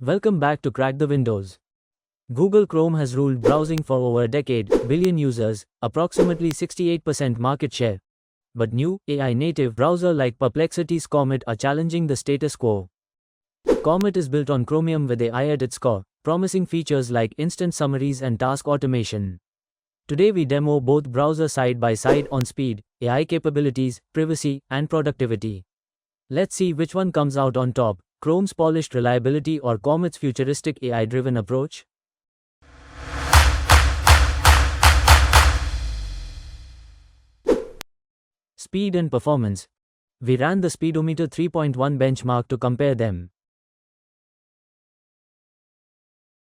Welcome back to Crack the Windows. Google Chrome has ruled browsing for over a decade, billion users, approximately 68% market share. But new, AI-native browsers like Perplexity's Comet are challenging the status quo. Comet is built on Chromium with AI at its core, promising features like instant summaries and task automation. Today we demo both browsers side by side on speed, AI capabilities, privacy, and productivity. Let's see which one comes out on top, Chrome's polished reliability or Comet's futuristic AI-driven approach. Speed and performance. We ran the Speedometer 3.1 benchmark to compare them.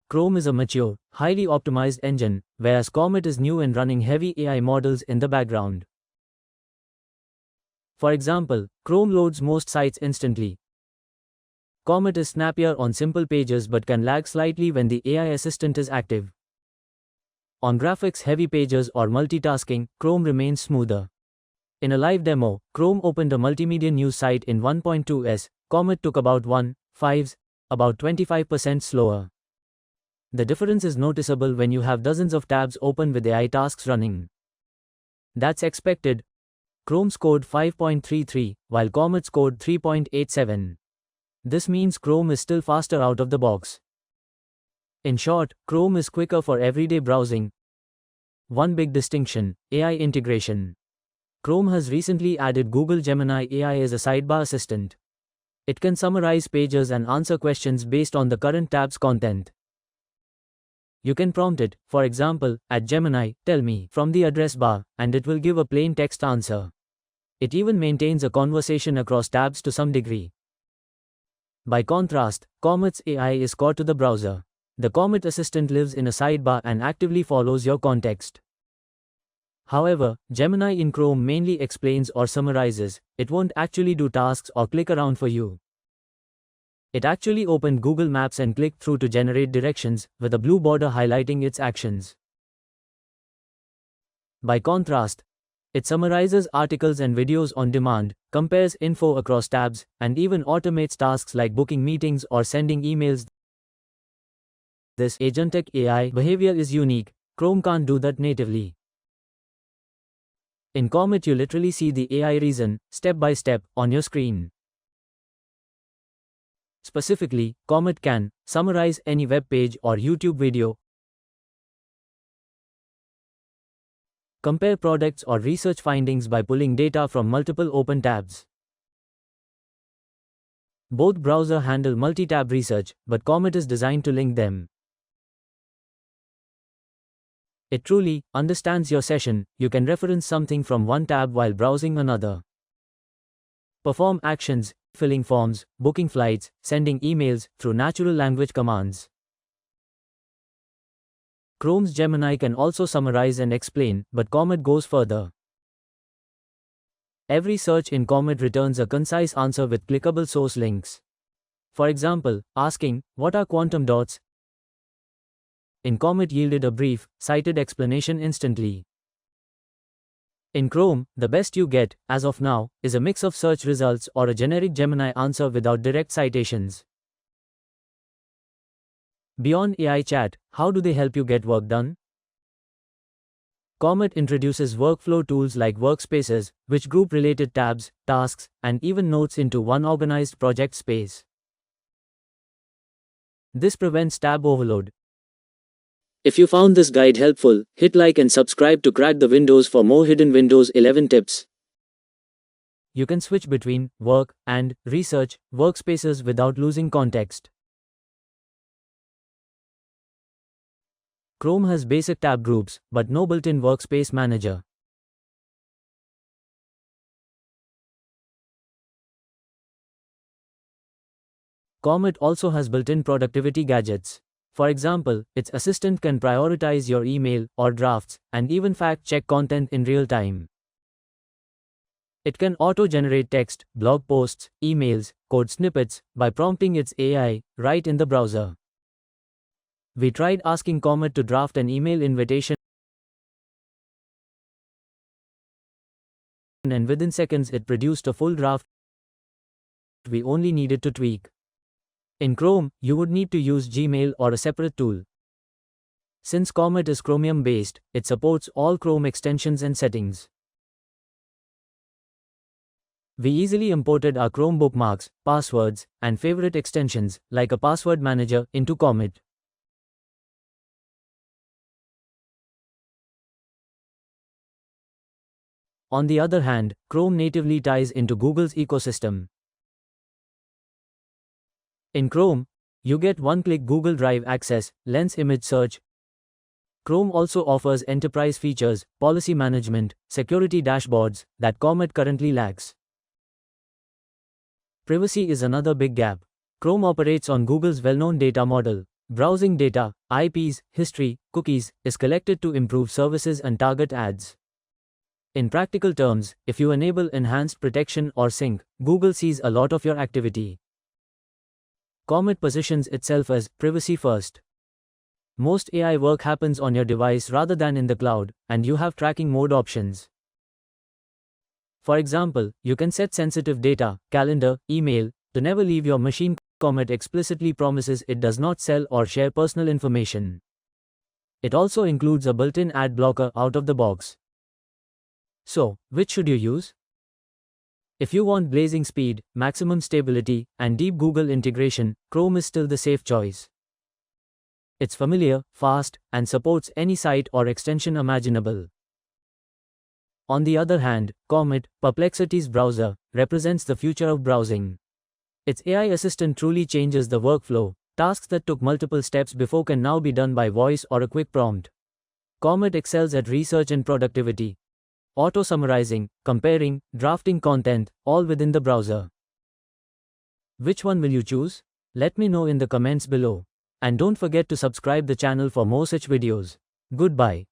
Chrome is a mature, highly optimized engine, whereas Comet is new and running heavy AI models in the background. For example, Chrome loads most sites instantly. Comet is snappier on simple pages but can lag slightly when the AI assistant is active. On graphics-heavy pages or multitasking, Chrome remains smoother. In a live demo, Chrome opened a multimedia news site in 1.2s, Comet took about 1.5s, about 25% slower. The difference is noticeable when you have dozens of tabs open with AI tasks running. That's expected. Chrome scored 5.33, while Comet scored 3.87. This means Chrome is still faster out of the box. In short, Chrome is quicker for everyday browsing. One big distinction: AI integration. Chrome has recently added Google Gemini AI as a sidebar assistant. It can summarize pages and answer questions based on the current tab's content. You can prompt it, for example, at Gemini, "Tell me," from the address bar, and it will give a plain text answer. It even maintains a conversation across tabs to some degree. By contrast, Comet's AI is core to the browser. The Comet assistant lives in a sidebar and actively follows your context. However, Gemini in Chrome mainly explains or summarizes. It won't actually do tasks or click around for you. It actually opened Google Maps and clicked through to generate directions, with a blue border highlighting its actions. By contrast, it summarizes articles and videos on demand, compares info across tabs, and even automates tasks like booking meetings or sending emails. This agentic AI behavior is unique. Chrome can't do that natively. In Comet you literally see the AI reason, step by step, on your screen. Specifically, Comet can summarize any web page or YouTube video, compare products or research findings by pulling data from multiple open tabs. Both browsers handle multi-tab research, but Comet is designed to link them. It truly understands your session. You can reference something from one tab while browsing another. Perform actions, filling forms, booking flights, sending emails, through natural language commands. Chrome's Gemini can also summarize and explain, but Comet goes further. Every search in Comet returns a concise answer with clickable source links. For example, asking, "What are quantum dots?" in Comet yielded a brief, cited explanation instantly. In Chrome, the best you get, as of now, is a mix of search results or a generic Gemini answer without direct citations. Beyond AI chat, how do they help you get work done? Comet introduces workflow tools like Workspaces, which group related tabs, tasks, and even notes into one organized project space. This prevents tab overload. If you found this guide helpful, hit like and subscribe to Crack the Windows for more hidden Windows 11 tips. You can switch between work and research workspaces without losing context. Chrome has basic tab groups, but no built-in workspace manager. Comet also has built-in productivity gadgets. For example, its assistant can prioritize your email or drafts, and even fact-check content in real time. It can auto-generate text, blog posts, emails, code snippets, by prompting its AI right in the browser. We tried asking Comet to draft an email invitation, and within seconds it produced a full draft we only needed to tweak. In Chrome, you would need to use Gmail or a separate tool. Since Comet is Chromium-based, it supports all Chrome extensions and settings. We easily imported our Chrome bookmarks, passwords, and favorite extensions, like a password manager, into Comet. On the other hand, Chrome natively ties into Google's ecosystem. In Chrome, you get one-click Google Drive access, lens image search. Chrome also offers enterprise features, policy management, security dashboards that Comet currently lacks. Privacy is another big gap. Chrome operates on Google's well-known data model. Browsing data, IPs, history, cookies, is collected to improve services and target ads. In practical terms, if you enable enhanced protection or sync, Google sees a lot of your activity. Comet positions itself as privacy first. Most AI work happens on your device rather than in the cloud, and you have tracking mode options. For example, you can set sensitive data, calendar, email, to never leave your machine. Comet explicitly promises it does not sell or share personal information. It also includes a built-in ad blocker out of the box. So, which should you use? If you want blazing speed, maximum stability, and deep Google integration, Chrome is still the safe choice. It's familiar, fast, and supports any site or extension imaginable. On the other hand, Comet, Perplexity's browser, represents the future of browsing. Its AI assistant truly changes the workflow. Tasks that took multiple steps before can now be done by voice or a quick prompt. Comet excels at research and productivity. Auto-summarizing, comparing, drafting content, all within the browser. Which one will you choose? Let me know in the comments below. And don't forget to subscribe the channel for more such videos. Goodbye.